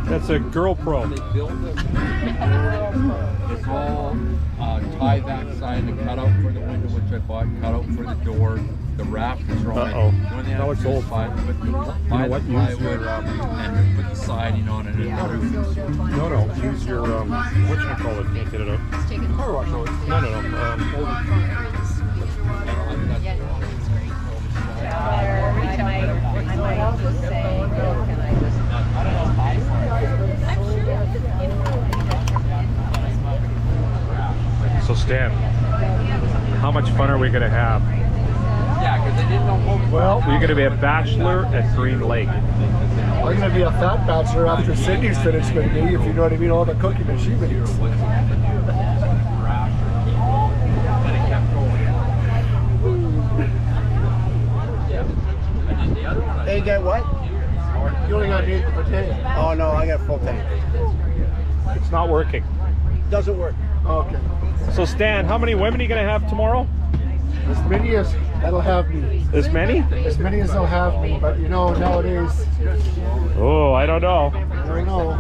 That's a girl pro. They build it. It's all tie that side and cut out for the window, which I bought, cut out for the door. The rafters are on Uh-oh. it. Now it's old. Buy the what? plywood and put the siding on it and everything. No, use your, whatchamacallit, can't get it out. Car wash. No. So Stan, how much fun are we going to have? Yeah, because they didn't know what. Well, you're going to be a bachelor at Green Lake. I'm going to be a fat bachelor after Cindy's finished with me, if you know what I mean, all the cooking that she makes. Hey, get what? You only got to need the potato. Oh no, I got a full tank. It's not working. Doesn't work. Okay. So Stan, how many women are you going to have tomorrow? As many as that'll have me. As many? As many as they'll have me. But you know, nowadays, Oh, I don't know. I don't know.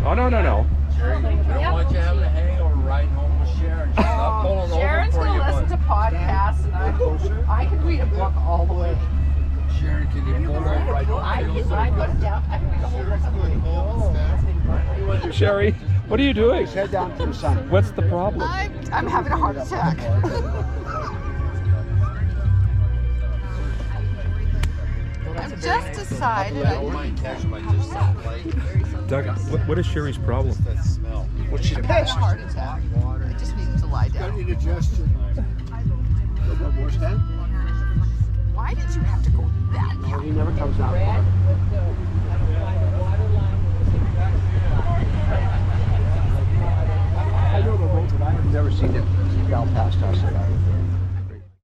Oh, no. I don't want you having a hangover riding home with Sharon. She's not pulling Sharon's over for going you. to listen to podcasts, and I can read a book all the way. Sharon, can you pull over? I don't feel so I good. put it down. I can read a whole book. Sherry, what are you doing? Head down to the sun. What's the problem? I'm having a heart attack. I've just decided. I don't mind catching my just something like Doug, what is Sherry's problem? that smell. Well, she's I'm having a pissed. heart attack. I just need to lie down. Indigestion. More Stan? Why did you have to go that He never comes out.